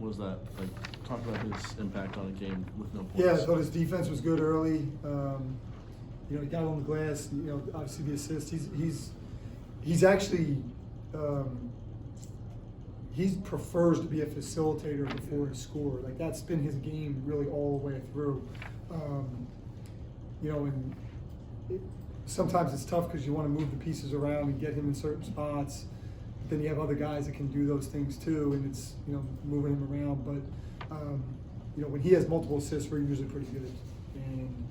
was that like? Talk about his impact on a game with no points. Yeah, I thought his defense was good early. You know, he got on the glass. You know, obviously the assist. He's actually he prefers to be a facilitator before a scorer. Like that's been his game really all the way through. You know, and sometimes it's tough because you want to move the pieces around and get him in certain spots. Then you have other guys that can do those things too, and it's, you know, moving him around. But you know, when he has multiple assists, we're usually pretty good. And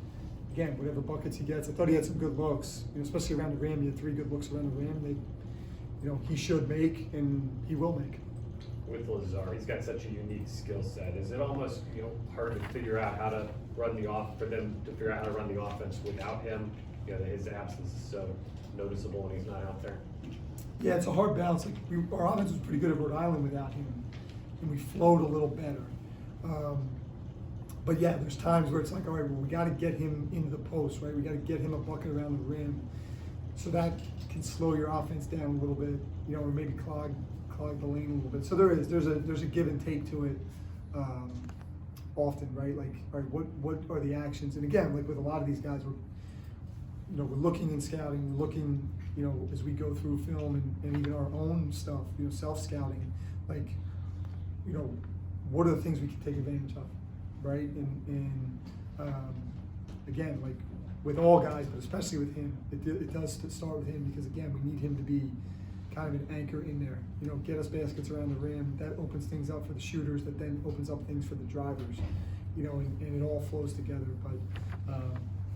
again, whatever buckets he gets, I thought he had some good looks, you know, especially around the rim. He had 3 good looks around the rim. You know, he should make, and he will make. With Lazar, he's got such a unique skill set. Is it almost, you know, hard to figure out how to run the for them to figure out how to run the offense without him? You know, his absence is so noticeable when he's not out there. Yeah, it's a hard balance. Like our offense was pretty good at Rhode Island without him, and we flowed a little better. But yeah, there's times where it's like, all right, well, we got to get him into the post, right? We got to get him a bucket around the rim, so that can slow your offense down a little bit, you know, or maybe clog the lane a little bit. So there's a give and take to it often, right? Like, all right, what are the actions? And again, like with a lot of these guys, we're looking and scouting, we're looking, you know, as we go through film and even our own stuff, you know, self-scouting, like, you know, what are the things we can take advantage of, right? And again, like with all guys, but especially with him, it does start with him because, again, we need him to be kind of an anchor in there, you know, get us baskets around the rim. That opens things up for the shooters, that then opens up things for the drivers, you know, and it all flows together. But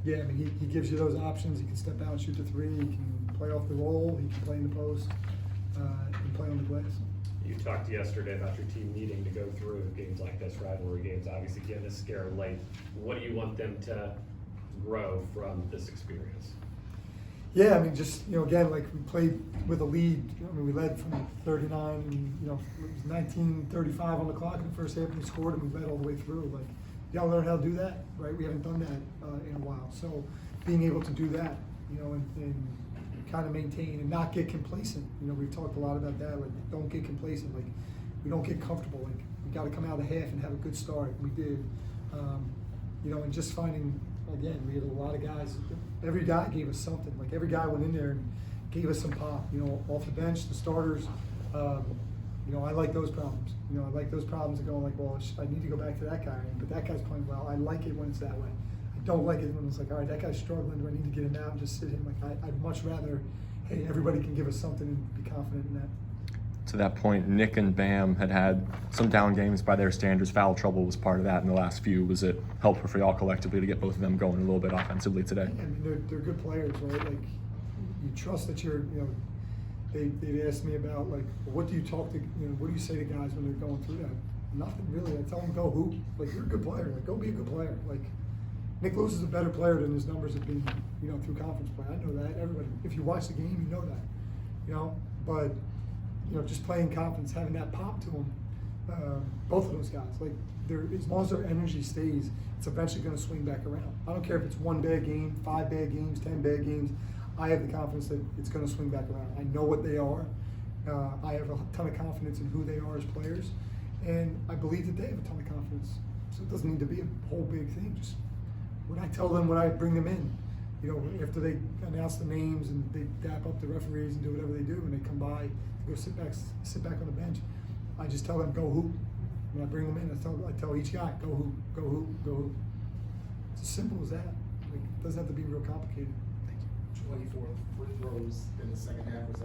yeah, I mean, he gives you those options. He can step out and shoot the 3. He can play off the roll. He can play in the post and play on the glass. You talked yesterday about your team needing to go through games like this, rivalry games, obviously getting a scare late. What do you want them to grow from this experience? Yeah, I mean, just, you know, again, like we played with a lead. I mean, we led from 39, and, you know, it was 19:35 on the clock in the first half, and we scored, and we led all the way through. Like, you gotta learn how to do that, right? We haven't done that in a while. So being able to do that, you know, and kind of maintain and not get complacent. You know, we've talked a lot about that. Like, don't get complacent. Like, we don't get comfortable. Like, we got to come out of the half and have a good start. We did. You know, and just finding, again, we had a lot of guys. Every guy gave us something. Like, every guy went in there and gave us some pop. You know, off the bench, the starters. You know, I like those problems. You know, I like those problems of going like, well, I need to go back to that guy, but that guy's playing well. I like it when it's that way. I don't like it when it's like, all right, that guy's struggling. Do I need to get him out and just sit him? Like, I'd much rather, hey, everybody can give us something and be confident in that. To that point, Nick and Bam had some down games by their standards. Foul trouble was part of that in the last few. Was it helpful for y'all collectively to get both of them going a little bit offensively today? Yeah, I mean, they're good players, right? Like, you trust that you're, you know, they'd asked me about, like, well, what do you talk to, you know, what do you say to guys when they're going through that? Nothing really. I tell them, go hoop. Like, you're a good player. Like, go be a good player. Like, Nick Lewis is a better player than his numbers have been, you know, through conference play. I know that. Everybody, if you watch the game, you know that. You know, but, you know, just playing confidence, having that pop to them, both of those guys, like, as long as their energy stays, it's eventually going to swing back around. I don't care if it's 1 bad game, 5 bad games, 10 bad games. I have the confidence that it's going to swing back around. I know what they are. I have a ton of confidence in who they are as players, and I believe that they have a ton of confidence. So it doesn't need to be a whole big thing. Just when I tell them, when I bring them in, you know, after they announce the names and they dap up the referees and do whatever they do, and they come by, go sit back on the bench, I just tell them, go hoop. When I bring them in, I tell each guy, go hoop, go hoop, go hoop. It's as simple as that. Like, it doesn't have to be real complicated. 24 free throws in the second half. Was